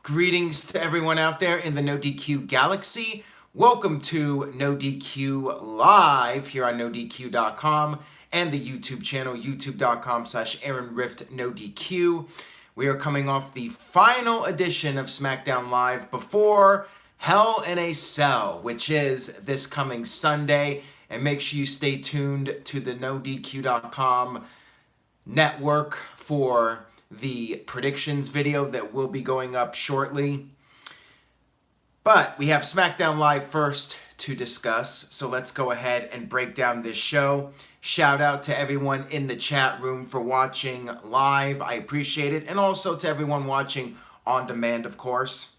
Greetings to everyone out there in the NoDQ galaxy. Welcome to NoDQ Live here on NoDQ.com and the YouTube channel, youtube.com/AaronRiftNoDQ. We are coming off the final edition of Smackdown Live before Hell in a Cell, which is this coming Sunday. And make sure you stay tuned to the NoDQ.com network for the predictions video that will be going up shortly. But we have SmackDown Live first to discuss, so let's go ahead and break down this show. Shout out to everyone in the chat room for watching live. I appreciate it. And also to everyone watching on demand, of course.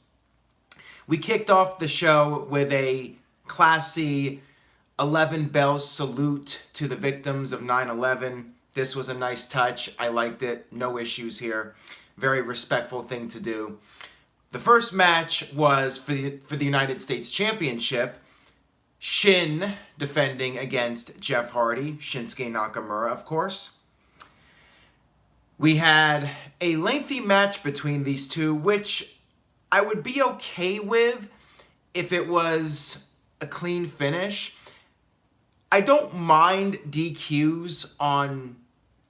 We kicked off the show with a classy 11 bells salute to the victims of 9/11. This was a nice touch. I liked it. No issues here. Very respectful thing to do. The first match was for the United States Championship. Shin defending against Jeff Hardy. Shinsuke Nakamura, of course. We had a lengthy match between these two, which I would be okay with if it was a clean finish. I don't mind DQs on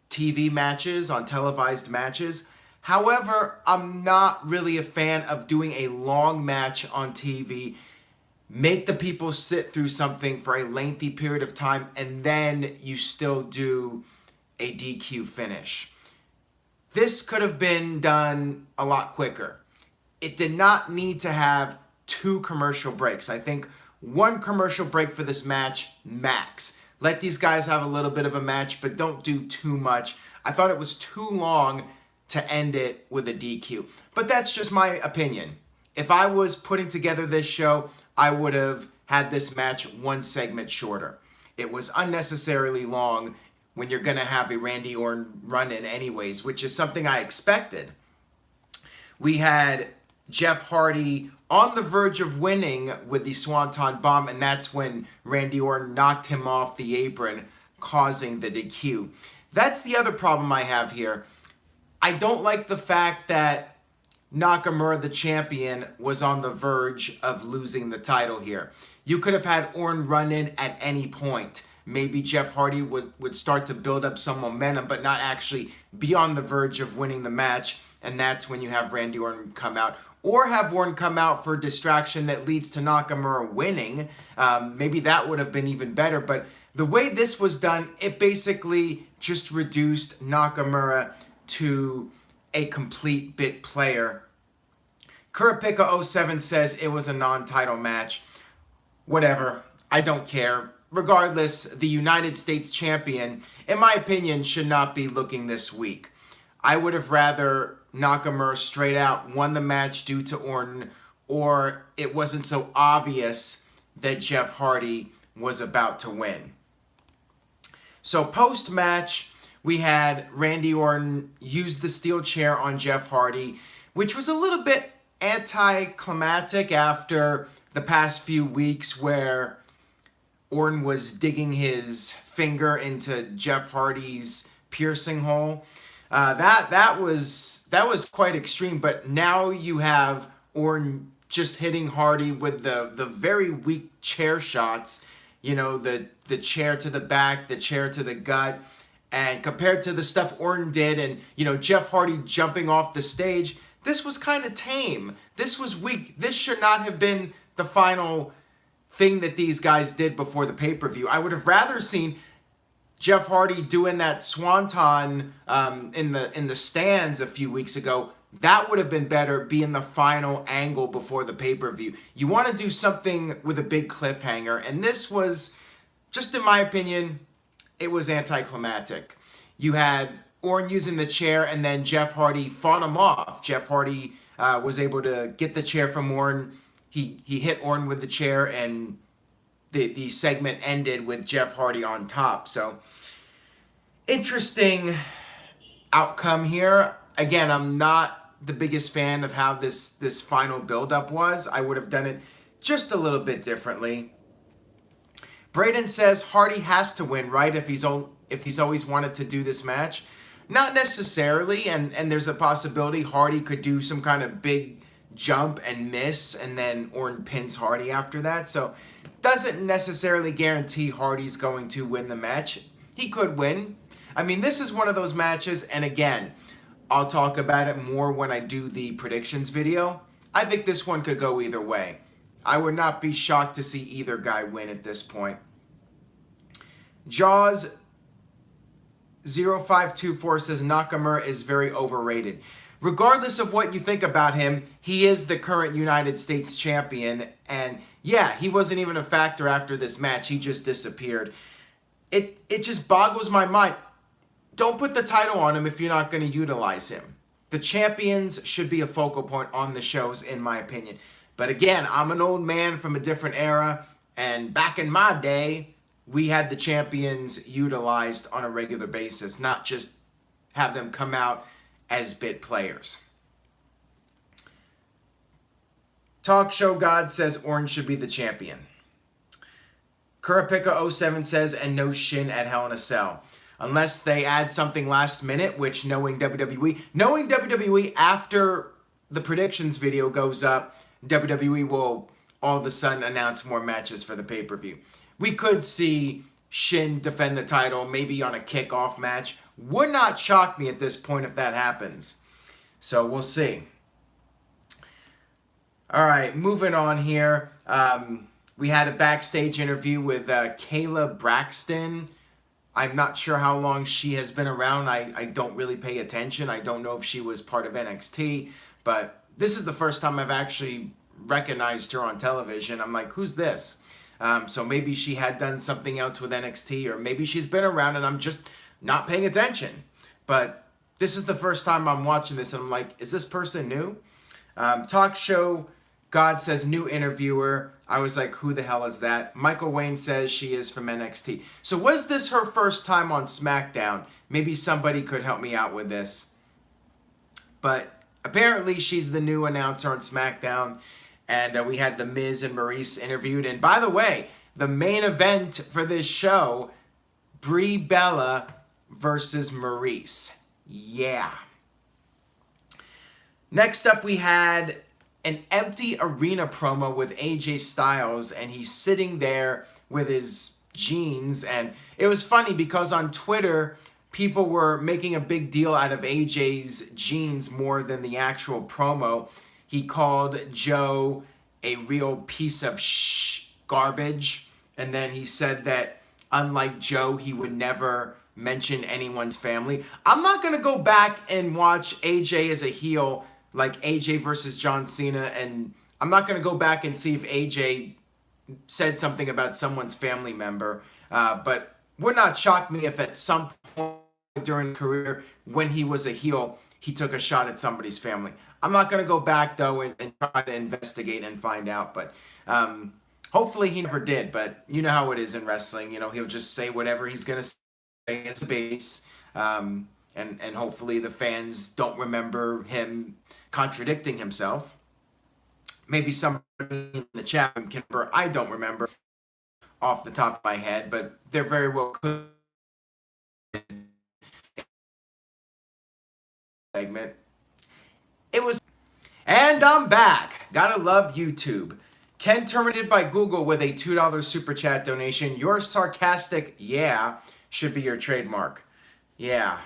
TV matches, on televised matches. However, I'm not really a fan of doing a long match on TV, make the people sit through something for a lengthy period of time, and then you still do a DQ finish. This could have been done a lot quicker. It did not need to have 2 commercial breaks. I think 1 commercial break for this match, max. Let these guys have a little bit of a match, but don't do too much. I thought it was too long to end it with a DQ. But that's just my opinion. If I was putting together this show, I would have had this match 1 segment shorter. It was unnecessarily long when you're going to have a Randy Orton run-in anyways, which is something I expected. We had Jeff Hardy on the verge of winning with the Swanton Bomb, and that's when Randy Orton knocked him off the apron, causing the DQ. That's the other problem I have here. I don't like the fact that Nakamura, the champion, was on the verge of losing the title here. You could have had Orton run in at any point. Maybe Jeff Hardy would start to build up some momentum, but not actually be on the verge of winning the match, and that's when you have Randy Orton come out. Or have Orton come out for a distraction that leads to Nakamura winning. Maybe that would have been even better. But the way this was done, it basically just reduced Nakamura to a complete bit player. Kurapika07 says it was a non-title match. Whatever. I don't care. Regardless, the United States champion, in my opinion, should not be looking this weak. I would have rather Nakamura straight out won the match due to Orton, or it wasn't so obvious that Jeff Hardy was about to win. So post-match, we had Randy Orton use the steel chair on Jeff Hardy, which was a little bit anticlimactic after the past few weeks where Orton was digging his finger into Jeff Hardy's piercing hole. That was quite extreme, but now you have Orton just hitting Hardy with the very weak chair shots, you know, the chair to the back, the chair to the gut, and compared to the stuff Orton did and, you know, Jeff Hardy jumping off the stage, this was kind of tame. This was weak. This should not have been the final thing that these guys did before the pay-per-view. I would have rather seen Jeff Hardy doing that swanton in the stands a few weeks ago. That would have been better, being the final angle before the pay-per-view. You want to do something with a big cliffhanger, and this was, just in my opinion, it was anticlimactic. You had Orton using the chair, and then Jeff Hardy fought him off. Jeff Hardy was able to get the chair from Orton. He hit Orton with the chair, and the segment ended with Jeff Hardy on top. So, interesting outcome here. Again, I'm not the biggest fan of how this final build-up was. I would have done it just a little bit differently. Braden says Hardy has to win, right? If he's always wanted to do this match. Not necessarily, and there's a possibility Hardy could do some kind of big jump and miss, and then Orton pins Hardy after that. So doesn't necessarily guarantee Hardy's going to win the match. He could win. I mean, this is one of those matches, and again, I'll talk about it more when I do the predictions video. I think this one could go either way. I would not be shocked to see either guy win at this point. Jaws 0524 says Nakamura is very overrated. Regardless of what you think about him, he is the current United States champion. And yeah, he wasn't even a factor after this match. He just disappeared. It just boggles my mind. Don't put the title on him if you're not going to utilize him. The champions should be a focal point on the shows, in my opinion. But again, I'm an old man from a different era. And back in my day, we had the champions utilized on a regular basis, not just have them come out as bit players. Talk Show God says Orton should be the champion. Kurapika07 says, and no Shin at Hell in a Cell. Unless they add something last minute, which knowing WWE after the predictions video goes up, WWE will all of a sudden announce more matches for the pay-per-view. We could see Shin defend the title, maybe on a kickoff match. Would not shock me at this point if that happens. So we'll see. All right, moving on here. We had a backstage interview with Kayla Braxton. I'm not sure how long she has been around. I don't really pay attention. I don't know if she was part of NXT. But this is the first time I've actually recognized her on television. I'm like, who's this? So maybe she had done something else with NXT, or maybe she's been around and I'm just not paying attention. But this is the first time I'm watching this and I'm like, is this person new? Talk Show God says new interviewer. I was like, who the hell is that? Michael Wayne says she is from NXT. So was this her first time on SmackDown? Maybe somebody could help me out with this. But apparently she's the new announcer on SmackDown. And we had The Miz and Maurice interviewed. And by the way, the main event for this show, Brie Bella versus Maurice. Yeah. Next up, we had an empty arena promo with AJ Styles. And he's sitting there with his jeans. And it was funny because on Twitter, people were making a big deal out of AJ's jeans more than the actual promo. He called Joe a real piece of garbage. And then he said that, unlike Joe, he would never mention anyone's family. I'm not going to go back and watch AJ as a heel, like AJ versus John Cena. And I'm not going to go back and see if AJ said something about someone's family member. But would not shock me if at some point during his career, when he was a heel, he took a shot at somebody's family. I'm not going to go back, though, and try to investigate and find out. But hopefully he never did. But you know how it is in wrestling. You know, he'll just say whatever he's going to say as a base. And hopefully the fans don't remember him contradicting himself. Maybe somebody in the chat room can remember. I don't remember off the top of my head. But there very well could segment. It was, and I'm back. Gotta love YouTube. Ken terminated by Google with a $2 super chat donation. Your sarcastic yeah should be your trademark. Yeah.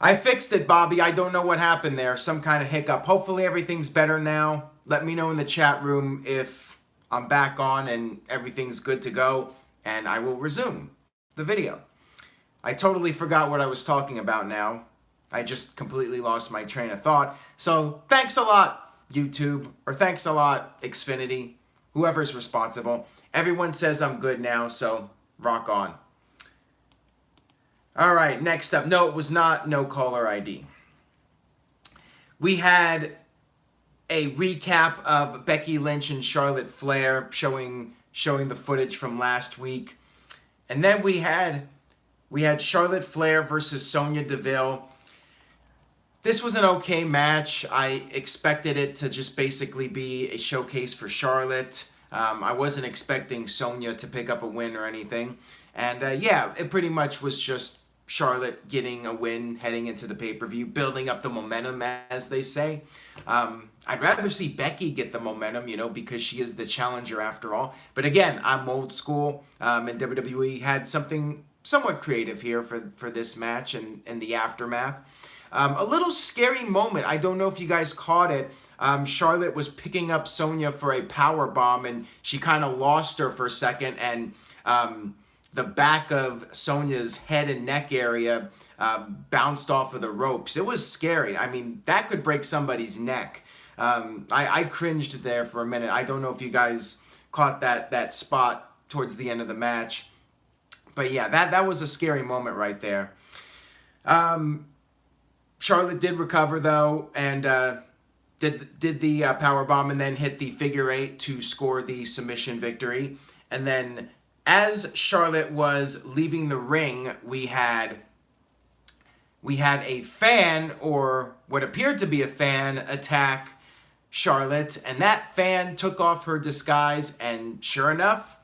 I fixed it, Bobby. I don't know what happened there. Some kind of hiccup. Hopefully everything's better now. Let me know in the chat room if I'm back on and everything's good to go, and I will resume the video. I totally forgot what I was talking about now. I just completely lost my train of thought. So thanks a lot, YouTube, or thanks a lot, Xfinity, whoever's responsible. Everyone says I'm good now, so rock on. All right, next up. No, it was not No Caller ID. We had a recap of Becky Lynch and Charlotte Flair showing the footage from last week. And then we had Charlotte Flair versus Sonya Deville. This was an okay match. I expected it to just basically be a showcase for Charlotte. I wasn't expecting Sonya to pick up a win or anything. And yeah, it pretty much was just Charlotte getting a win heading into the pay-per-view, building up the momentum, as they say. I'd rather see Becky get the momentum, because she is the challenger after all. But again, I'm old school, and WWE had something somewhat creative here for this match and the aftermath. A little scary moment. I don't know if you guys caught it. Charlotte was picking up Sonya for a power bomb, and she kind of lost her for a second, and the back of Sonya's head and neck area bounced off of the ropes. It was scary. I mean, that could break somebody's neck. I cringed there for a minute. I don't know if you guys caught that spot towards the end of the match. But yeah, that was a scary moment right there. Charlotte did recover, though, and did the power bomb and then hit the figure 8 to score the submission victory. And then as Charlotte was leaving the ring, we had a fan, or what appeared to be a fan, attack Charlotte, and that fan took off her disguise, and sure enough,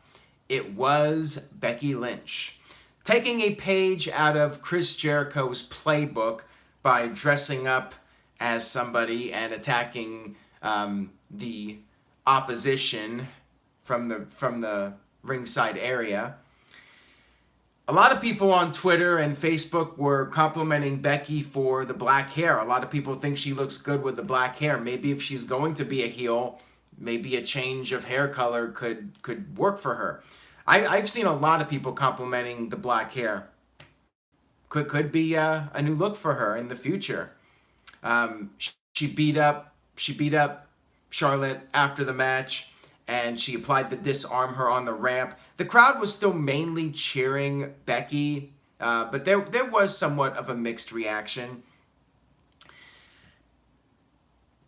it was Becky Lynch, taking a page out of Chris Jericho's playbook by dressing up as somebody and attacking the opposition from the ringside area. A lot of people on Twitter and Facebook were complimenting Becky for the black hair. A lot of people think she looks good with the black hair. Maybe if she's going to be a heel, maybe a change of hair color could work for her. I've seen a lot of people complimenting the black hair. Could be a new look for her in the future. She beat up Charlotte after the match, and she applied the disarm her on the ramp. The crowd was still mainly cheering Becky, but there was somewhat of a mixed reaction.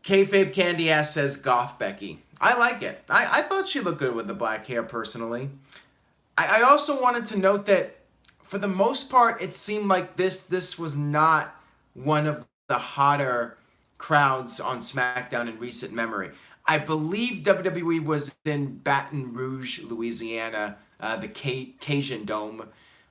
Kayfabe Candy Ass says Goth Becky. I like it. I thought she looked good with the black hair, personally. I also wanted to note that for the most part, it seemed like this was not one of the hotter crowds on SmackDown in recent memory. I believe WWE was in Baton Rouge, Louisiana, the Cajun Dome,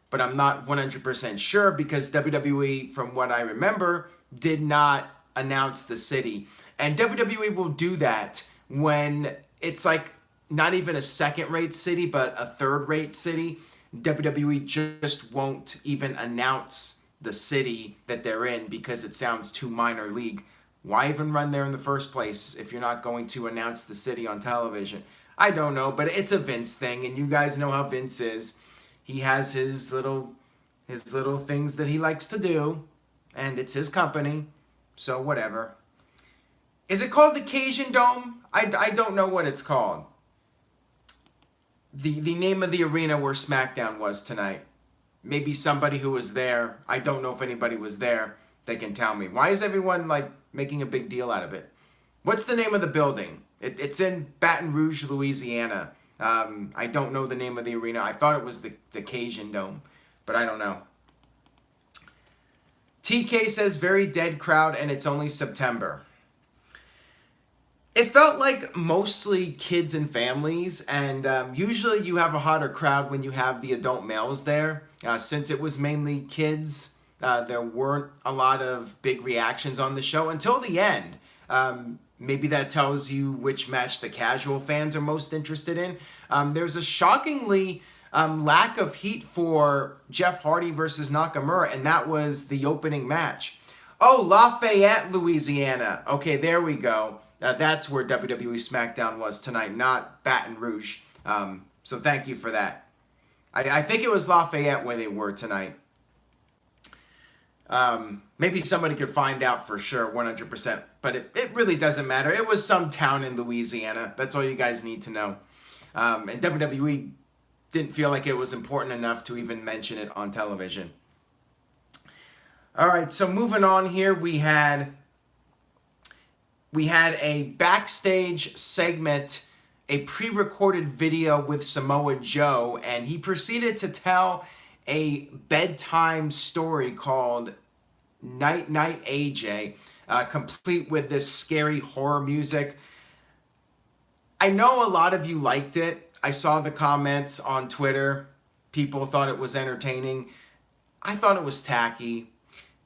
but I'm not 100% sure because WWE, from what I remember, did not announce the city. And WWE will do that when it's like not even a second-rate city, but a third-rate city. WWE just won't even announce the city that they're in because it sounds too minor league. Why even run there in the first place if you're not going to announce the city on television? I don't know, but it's a Vince thing, and you guys know how Vince is. He has his little things that he likes to do, and it's his company, so whatever. Is it called the Cajun Dome? I don't know what it's called. The name of the arena where SmackDown was tonight. Maybe somebody who was there, I don't know if anybody was there, they can tell me. Why is everyone making a big deal out of it? What's the name of the building? It's in Baton Rouge, Louisiana. I don't know the name of the arena. I thought it was the Cajun Dome, but I don't know. TK says very dead crowd and it's only September. It felt like mostly kids and families, and usually you have a hotter crowd when you have the adult males there. Since it was mainly kids, there weren't a lot of big reactions on the show until the end. Maybe that tells you which match the casual fans are most interested in. There's a shockingly lack of heat for Jeff Hardy versus Nakamura, and that was the opening match. Oh, Lafayette, Louisiana. Okay, there we go. That's where WWE Smackdown was tonight, not Baton Rouge. So thank you for that. I think it was Lafayette where they were tonight. Maybe somebody could find out for sure, 100%. But it really doesn't matter. It was some town in Louisiana. That's all you guys need to know. And WWE didn't feel like it was important enough to even mention it on television. All right, so moving on here, we had a backstage segment, a pre-recorded video with Samoa Joe, and he proceeded to tell a bedtime story called Night Night AJ, complete with this scary horror music. I know a lot of you liked it. I saw the comments on Twitter. People thought it was entertaining. I thought it was tacky.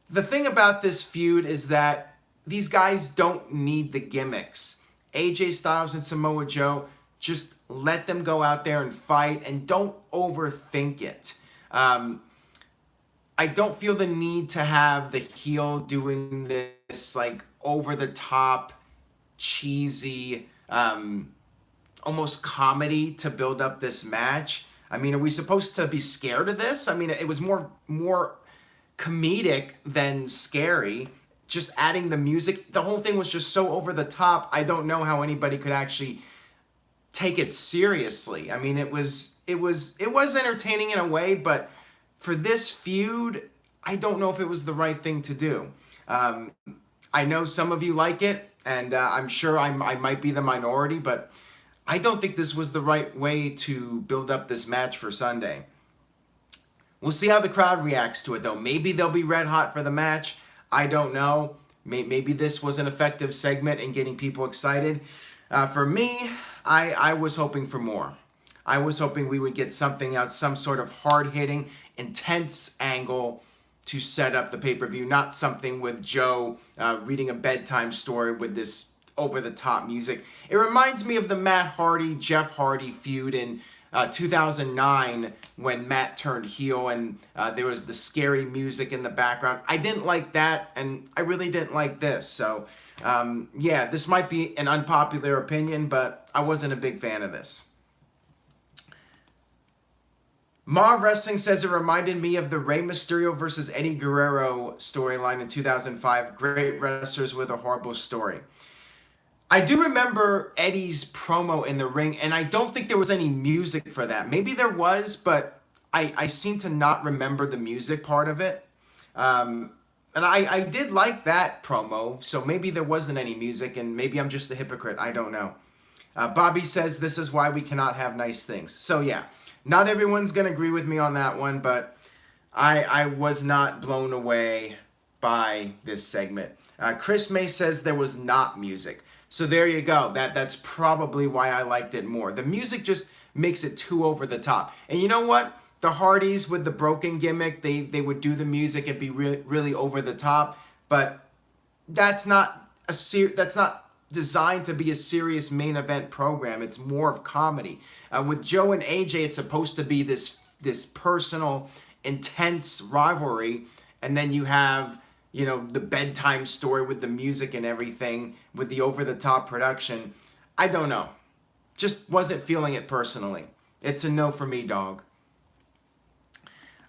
The thing about this feud is that these guys don't need the gimmicks. AJ Styles and Samoa Joe, just let them go out there and fight and don't overthink it. I don't feel the need to have the heel doing this like over the top, cheesy, almost comedy to build up this match. I mean, are we supposed to be scared of this? I mean, it was more comedic than scary. Just adding the music, the whole thing was just so over the top. I don't know how anybody could actually take it seriously. I mean, it was entertaining in a way, but for this feud, I don't know if it was the right thing to do. I know some of you like it, and I'm sure I might be the minority, but I don't think this was the right way to build up this match for Sunday. We'll see how the crowd reacts to it, though. Maybe they'll be red hot for the match. I don't know. Maybe this was an effective segment in getting people excited. For me, I was hoping for more. I was hoping we would get something out, some sort of hard-hitting, intense angle to set up the pay-per-view, not something with Joe reading a bedtime story with this over-the-top music. It reminds me of the Matt Hardy, Jeff Hardy feud in 2009 when Matt turned heel and there was the scary music in the background. I didn't like that, and I really didn't like this. So, yeah, this might be an unpopular opinion, but I wasn't a big fan of this. Marv Wrestling says it reminded me of the Rey Mysterio versus Eddie Guerrero storyline in 2005. Great wrestlers with a horrible story. I do remember Eddie's promo in the ring, and I don't think there was any music for that. Maybe there was, but I seem to not remember the music part of it. And I did like that promo, so maybe there wasn't any music, and maybe I'm just a hypocrite. I don't know. Bobby says this is why we cannot have nice things. So yeah, not everyone's going to agree with me on that one, but I was not blown away by this segment. Chris May says there was not music. So there you go. That's probably why I liked it more. The music just makes it too over the top. And you know what? The Hardys with the broken gimmick, they would do the music and be really over the top. But that's not designed to be a serious main event program. It's more of comedy. With Joe and AJ, it's supposed to be this personal, intense rivalry, and then you have, you know, the bedtime story with the music and everything, with the over-the-top production. I don't know. Just wasn't feeling it personally. It's a no for me, dog.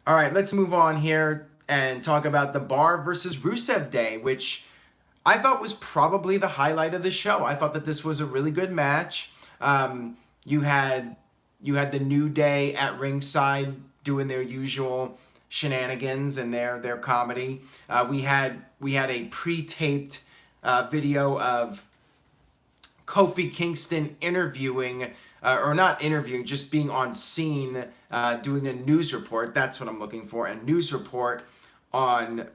All right, let's move on here and talk about the Bar versus Rusev Day, which I thought was probably the highlight of the show. I thought that this was a really good match. You had the New Day at ringside doing their usual shenanigans and their comedy. We had a pre-taped video of Kofi Kingston interviewing, or not interviewing, just being on scene, doing a news report. That's what I'm looking for, a news report on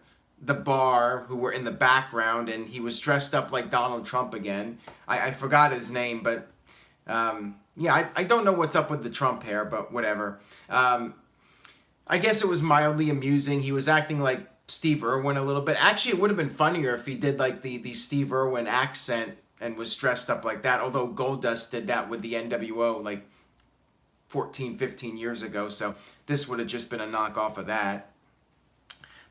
the Bar, who were in the background, and he was dressed up like Donald Trump again. I forgot his name, but yeah, I don't know what's up with the Trump hair, but whatever. I guess it was mildly amusing. He was acting like Steve Irwin a little bit. Actually, it would have been funnier if he did like the Steve Irwin accent and was dressed up like that, although Goldust did that with the NWO like 14, 15 years ago, so this would have just been a knockoff of that.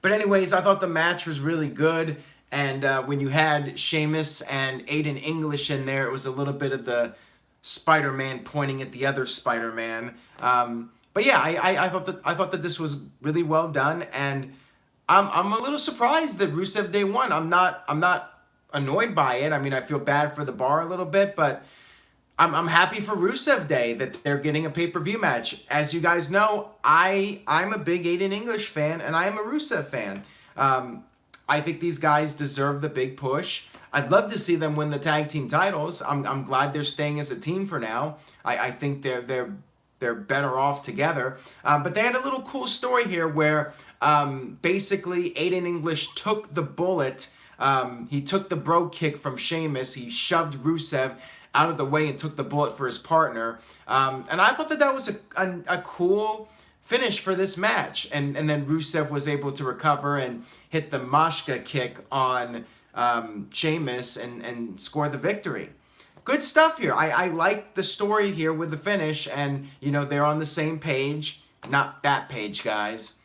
But anyways, I thought the match was really good, and when you had Sheamus and Aiden English in there, it was a little bit of the Spider-Man pointing at the other Spider-Man. But yeah, I thought that this was really well done, and I'm a little surprised that Rusev Day won. I'm not annoyed by it. I mean, I feel bad for the Bar a little bit, but I'm happy for Rusev Day that they're getting a pay-per-view match. As you guys know, I'm a big Aiden English fan, and I am a Rusev fan. I think these guys deserve the big push. I'd love to see them win the tag team titles. I'm glad they're staying as a team for now. I think they're better off together. But they had a little cool story here where basically Aiden English took the bullet. He took the bro kick from Sheamus. He shoved Rusev out of the way and took the bullet for his partner. And I thought that was a cool finish for this match. And then Rusev was able to recover and hit the Mashka kick on Sheamus and score the victory. Good stuff here. I like the story here with the finish, and, you know, they're on the same page. Not that page, guys.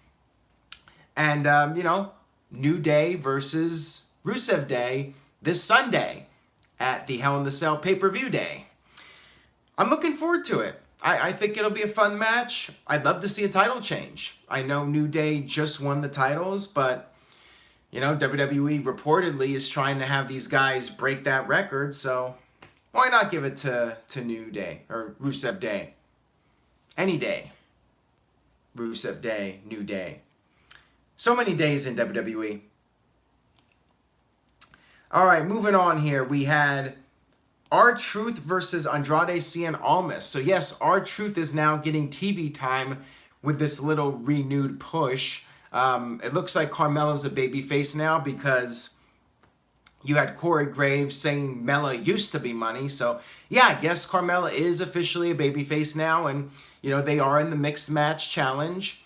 And, you know, New Day versus Rusev Day this Sunday at the Hell in the Cell pay-per-view day. I'm looking forward to it. I think it'll be a fun match. I'd love to see a title change. I know New Day just won the titles, but, you know, WWE reportedly is trying to have these guys break that record, so why not give it to New Day, or Rusev Day? Any day. Rusev Day, New Day. So many days in WWE. All right, moving on here. We had R-Truth versus Andrade Cien Almas. So yes, R-Truth is now getting TV time with this little renewed push. It looks like Carmelo's a babyface now because you had Corey Graves saying Mella used to be money. So yeah, I guess Carmella is officially a babyface now, and, you know, they are in the mixed match challenge.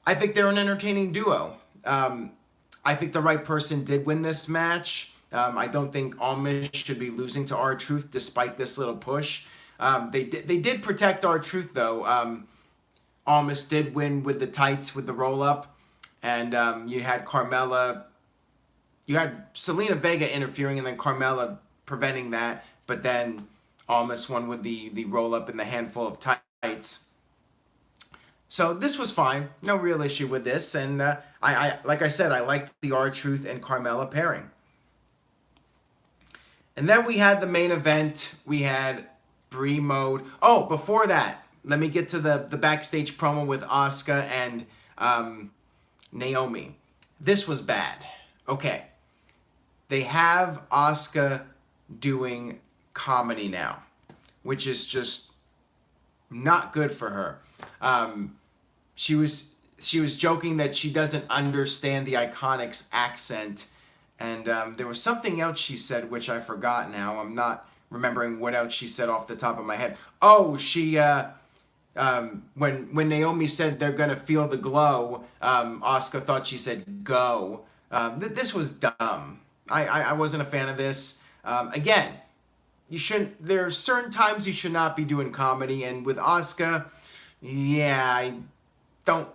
I think they're an entertaining duo. I think the right person did win this match. I don't think Almas should be losing to R-Truth despite this little push. They did protect R-Truth though. Almas did win with the tights with the roll up, and you had Carmella. You had Selena Vega interfering and then Carmella preventing that, but then Almas won with the roll up and the handful of tights. So this was fine. No real issue with this. And I like I said, I like the R-Truth and Carmella pairing. And then we had the main event. We had Brie Mode. Oh, before that, let me get to the backstage promo with Asuka and Naomi. This was bad. Okay. They have Asuka doing comedy now, which is just not good for her. She was joking that she doesn't understand the Iconics accent, and there was something else she said which I forgot now. I'm not remembering what else she said off the top of my head. Oh, she when Naomi said they're gonna feel the glow, Asuka thought she said go. This was dumb. I wasn't a fan of this. Again, you shouldn't. There are certain times you should not be doing comedy, and with Asuka, yeah, I don't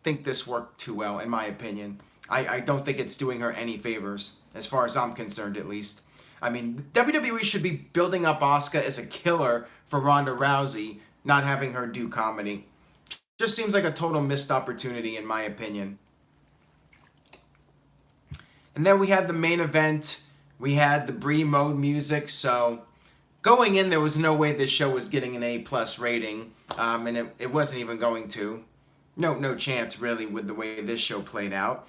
think this worked too well, in my opinion. I don't think it's doing her any favors, as far as I'm concerned, at least. I mean, WWE should be building up Asuka as a killer for Ronda Rousey, not having her do comedy. Just seems like a total missed opportunity, in my opinion. And then we had the main event. We had the Brie Mode music. So going in, there was no way this show was getting an A+ rating. And it wasn't even going to. No chance, really, with the way this show played out.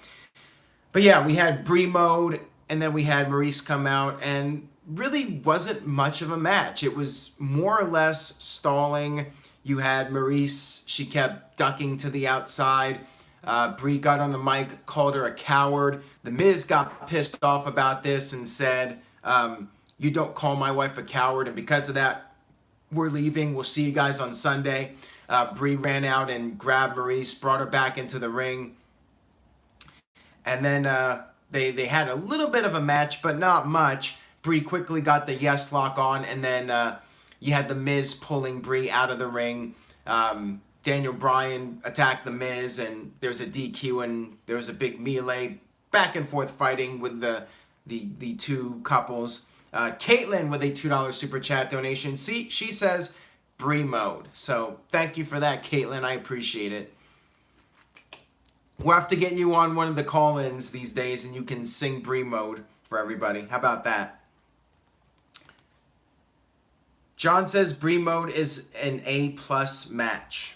But yeah, we had Brie Mode, and then we had Maryse come out, and really wasn't much of a match. It was more or less stalling. You had Maryse, she kept ducking to the outside. Brie got on the mic, called her a coward. The Miz got pissed off about this and said, you don't call my wife a coward, and because of that, we're leaving. We'll see you guys on Sunday. Brie ran out and grabbed Maryse, brought her back into the ring. And then they had a little bit of a match, but not much. Brie quickly got the yes lock on, and then you had the Miz pulling Brie out of the ring. Daniel Bryan attacked the Miz, and there's a DQ, and there was a big melee, back and forth fighting with the two couples. Caitlyn with a $2 super chat donation. See, she says Brie Mode. So thank you for that, Caitlyn. I appreciate it. We'll have to get you on one of the call-ins these days, and you can sing Brie Mode for everybody. How about that? John says Brie Mode is an A+ match.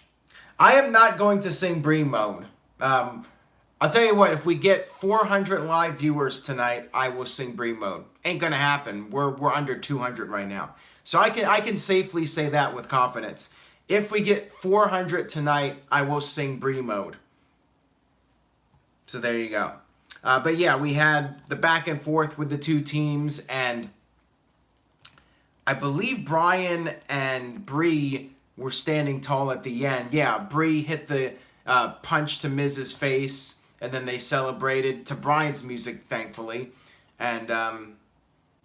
I am not going to sing Brie Mode. I'll tell you what, if we get 400 live viewers tonight, I will sing Brie Mode. Ain't gonna happen. We're under 200 right now. So I can safely say that with confidence. If we get 400 tonight, I will sing Brie Mode. So there you go. But yeah, we had the back and forth with the two teams, and I believe Bryan and Brie were standing tall at the end. Yeah, Brie hit the punch to Miz's face, and then they celebrated to Bryan's music, thankfully. And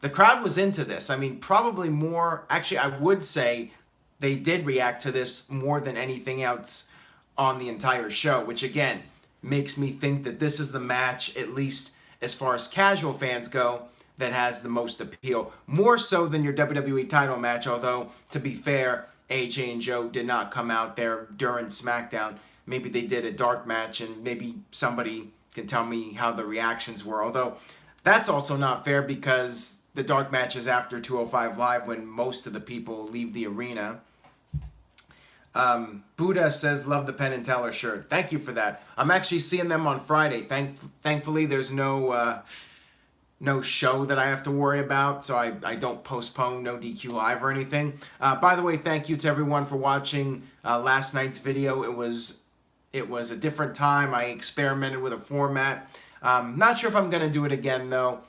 the crowd was into this. I mean, probably more. Actually, I would say they did react to this more than anything else on the entire show, which again makes me think that this is the match, at least as far as casual fans go, that has the most appeal. More so than your WWE title match, although, to be fair, AJ and Joe did not come out there during SmackDown. Maybe they did a dark match, and maybe somebody can tell me how the reactions were. Although, that's also not fair because the dark match is after 205 Live when most of the people leave the arena. Buddha says, love the Penn and Teller shirt. Thank you for that. I'm actually seeing them on Friday. Thankfully, there's no show that I have to worry about, so I don't postpone NoDQ Live or anything. By the way, thank you to everyone for watching last night's video. It was a different time. I experimented with a format. Not sure if I'm going to do it again, though,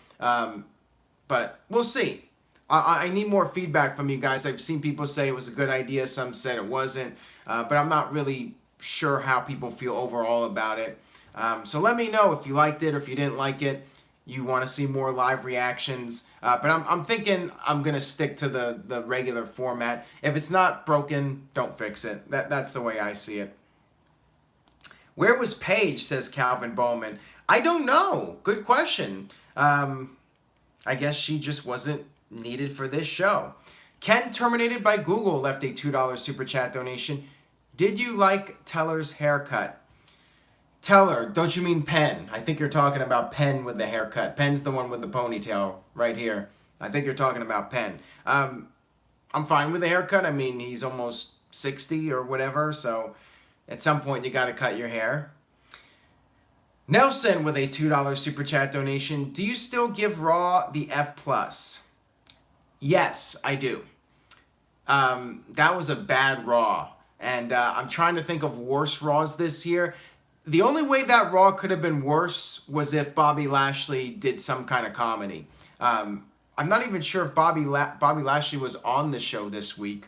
but we'll see. I need more feedback from you guys. I've seen people say it was a good idea. Some said it wasn't. But I'm not really sure how people feel overall about it. So let me know if you liked it or if you didn't like it. You want to see more live reactions. But I'm thinking I'm going to stick to the regular format. If it's not broken, don't fix it. That's the way I see it. Where was Paige, says Calvin Bowman. I don't know. Good question. I guess she just wasn't needed for this show. Ken Terminated by Google left a $2 super chat donation. Did you like Teller's haircut? Teller, don't you mean Penn? I think you're talking about Penn with the haircut. Penn's the one with the ponytail right here. I think you're talking about Penn. I'm fine with the haircut. I mean, he's almost 60 or whatever, so at some point you got to cut your hair. Nelson with a $2 super chat donation. Do you still give Raw the F+? Yes, I do. That was a bad Raw. And I'm trying to think of worse Raws this year. The only way that Raw could have been worse was if Bobby Lashley did some kind of comedy. I'm not even sure if Bobby Lashley was on the show this week.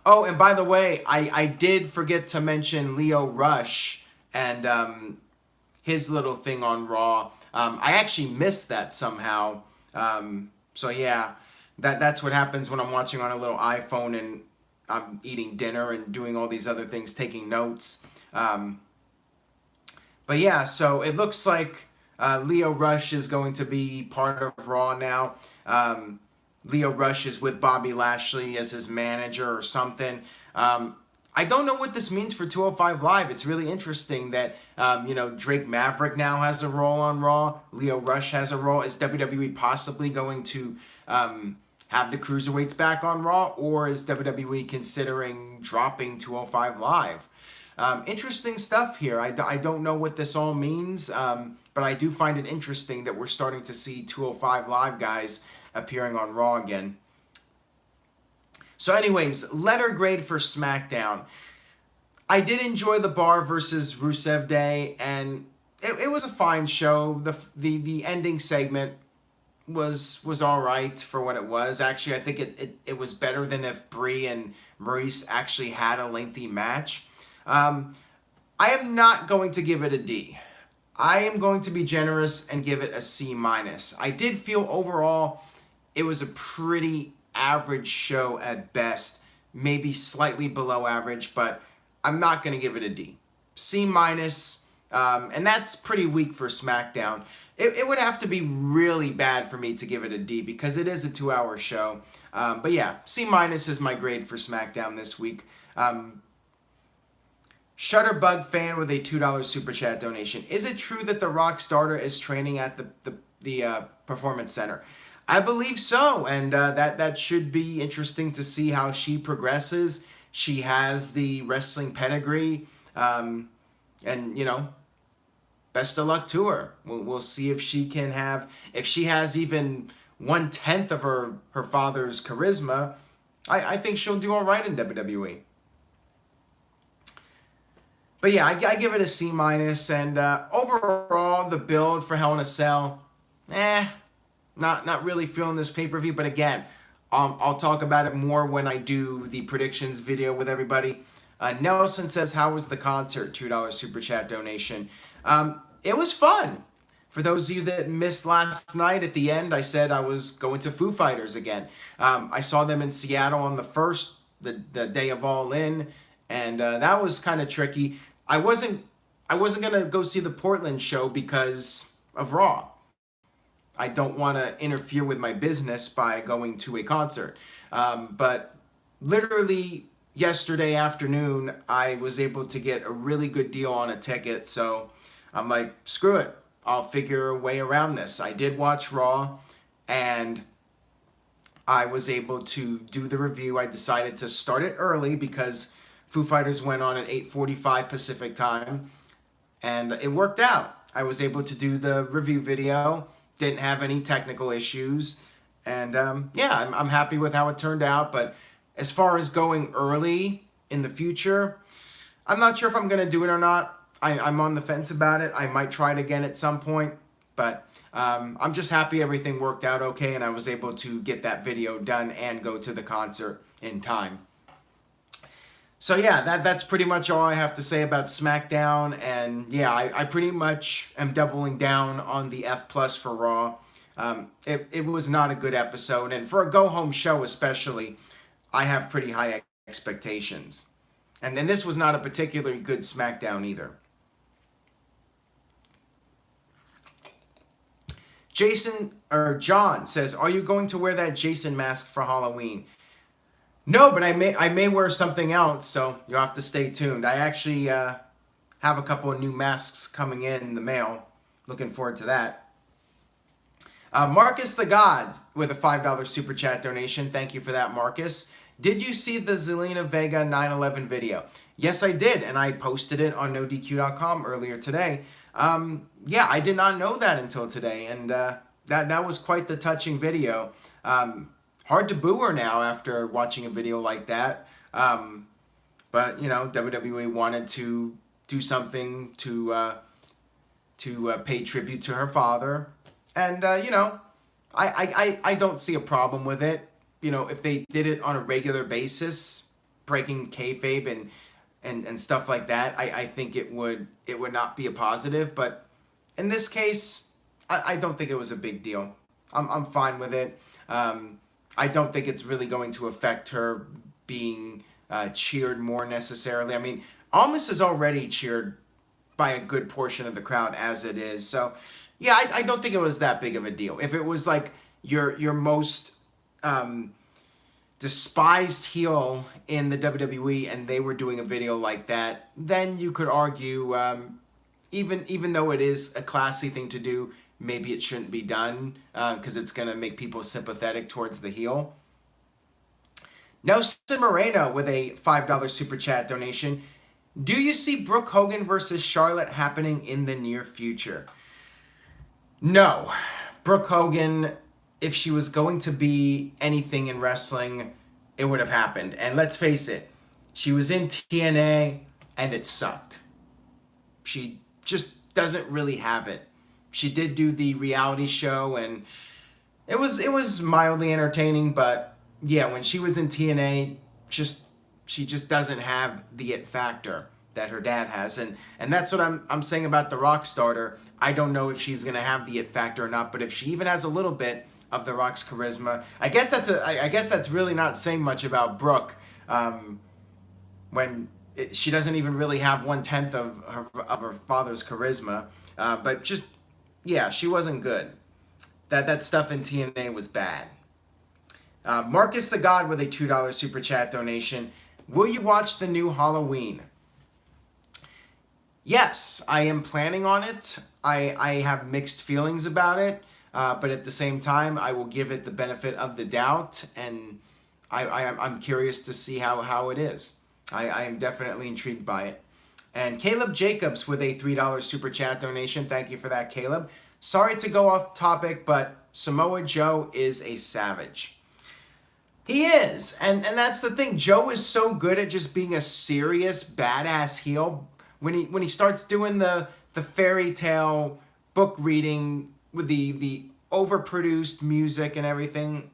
Oh, and by the way, I did forget to mention Lio Rush and his little thing on Raw. I actually missed that somehow. So yeah, that's what happens when I'm watching on a little iPhone and I'm eating dinner and doing all these other things, taking notes. But yeah, so it looks like Lio Rush is going to be part of Raw now. Lio Rush is with Bobby Lashley as his manager or something. I don't know what this means for 205 Live. It's really interesting that, Drake Maverick now has a role on Raw. Lio Rush has a role. Is WWE possibly going to have the Cruiserweights back on Raw? Or is WWE considering dropping 205 Live? Interesting stuff here. I don't know what this all means, but I do find it interesting that we're starting to see 205 Live guys appearing on Raw again. So anyways, letter grade for SmackDown. I did enjoy the Bar versus Rusev Day, and it was a fine show. The ending segment was all right for what it was. Actually, I think it was better than if Brie and Maurice actually had a lengthy match. I am not going to give it a D. I am going to be generous and give it a C-. I did feel overall it was a pretty average show at best, maybe slightly below average, but I'm not going to give it a D. C-, and that's pretty weak for SmackDown. It would have to be really bad for me to give it a D because it is a 2-hour show. But yeah, C- is my grade for SmackDown this week. Shutterbug fan with a $2 super chat donation. Is it true that the Rock starter is training at the Performance Center? I believe so, and that should be interesting to see how she progresses. She has the wrestling pedigree, and best of luck to her. We'll see if she has even 1/10 of her father's charisma. I think she'll do all right in WWE. But yeah, I give it a C-, and overall, the build for Hell in a Cell, not really feeling this pay-per-view. But again, I'll talk about it more when I do the predictions video with everybody. Nelson says, how was the concert? $2 super chat donation. It was fun. For those of you that missed last night, at the end, I said I was going to Foo Fighters again. I saw them in Seattle on the day of All In, and that was kind of tricky. I wasn't gonna go see the Portland show because of Raw. I don't want to interfere with my business by going to a concert. But literally yesterday afternoon, I was able to get a really good deal on a ticket. So I'm like, screw it. I'll figure a way around this. I did watch Raw, and I was able to do the review. I decided to start it early because Foo Fighters went on at 8:45 Pacific time, and it worked out. I was able to do the review video. Didn't have any technical issues, and yeah, I'm happy with how it turned out. But as far as going early in the future, I'm not sure if I'm going to do it or not. I'm on the fence about it. I might try it again at some point, but I'm just happy everything worked out okay, and I was able to get that video done and go to the concert in time. So yeah, that's pretty much all I have to say about SmackDown, and yeah, I pretty much am doubling down on the F+ for Raw. It was not a good episode, and for a go-home show especially, I have pretty high expectations. And then this was not a particularly good SmackDown either. John says, are you going to wear that Jason mask for Halloween? No, but I may wear something else, so you'll have to stay tuned. I actually have a couple of new masks coming in the mail. Looking forward to that. Marcus the God with a $5 super chat donation. Thank you for that, Marcus. Did you see the Zelina Vega 9/11 video? Yes, I did, and I posted it on NoDQ.com earlier today. Yeah, I did not know that until today, and that was quite the touching video. Hard to boo her now after watching a video like that, but you know, WWE wanted to do something to pay tribute to her father, and you know, I don't see a problem with it. You know, if they did it on a regular basis, breaking kayfabe and stuff like that, I think it would not be a positive. But in this case, I don't think it was a big deal. I'm fine with it. I don't think it's really going to affect her being cheered more necessarily. I mean, Almas is already cheered by a good portion of the crowd as it is. So, yeah, I don't think it was that big of a deal. If it was like your most despised heel in the WWE and they were doing a video like that, then you could argue, even though it is a classy thing to do, maybe it shouldn't be done because it's going to make people sympathetic towards the heel. Nelson Moreno with a $5 super chat donation. Do you see Brooke Hogan versus Charlotte happening in the near future? No. Brooke Hogan, if she was going to be anything in wrestling, it would have happened. And let's face it, she was in TNA and it sucked. She just doesn't really have it. She did do the reality show and it was mildly entertaining, but yeah, when she was in TNA, she just doesn't have the it factor that her dad has, and that's what I'm saying about the Rock starter. I don't know if she's gonna have the it factor or not, but if she even has a little bit of the Rock's charisma, I guess that's really not saying much about Brooke. She doesn't even really have 1/10 of her father's charisma, but just yeah, she wasn't good. That stuff in TNA was bad. Marcus the God with a $2 super chat donation. Will you watch the new Halloween? Yes, I am planning on it. I have mixed feelings about it, but at the same time, I will give it the benefit of the doubt, and I'm curious to see how it is. I am definitely intrigued by it. And Caleb Jacobs with a $3 super chat donation. Thank you for that, Caleb. Sorry to go off topic, but Samoa Joe is a savage. He is, and that's the thing. Joe is so good at just being a serious, badass heel. When he starts doing the fairy tale book reading with the overproduced music and everything,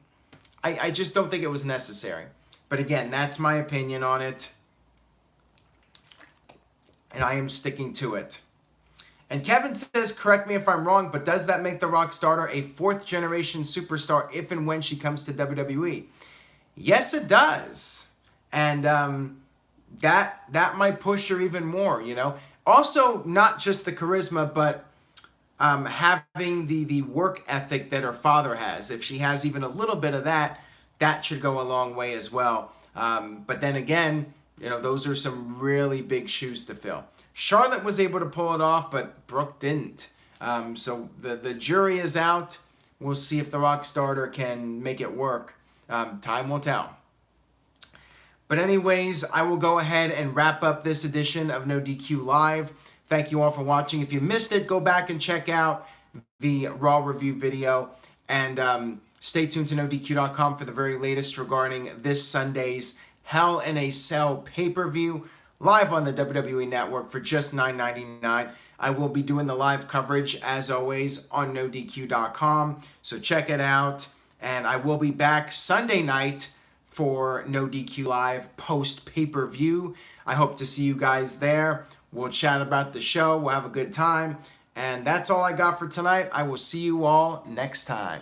I just don't think it was necessary. But again, that's my opinion on it. And I am sticking to it. And Kevin says, correct me if I'm wrong, but does that make The Rock starter a 4th generation superstar if and when she comes to WWE? Yes, it does. And that might push her even more, you know. Also, not just the charisma, but having the work ethic that her father has. If she has even a little bit of that, that should go a long way as well. But then again, you know, those are some really big shoes to fill. Charlotte was able to pull it off, but Brooke didn't. So the jury is out. We'll see if the Rock starter can make it work. Time will tell. But anyways, I will go ahead and wrap up this edition of NoDQ Live. Thank you all for watching. If you missed it, go back and check out the Raw review video. And stay tuned to NoDQ.com for the very latest regarding this Sunday's Hell in a Cell pay-per-view live on the WWE Network for just $9.99. I will be doing the live coverage, as always, on NoDQ.com. So check it out. And I will be back Sunday night for NoDQ Live post pay-per-view. I hope to see you guys there. We'll chat about the show. We'll have a good time. And that's all I got for tonight. I will see you all next time.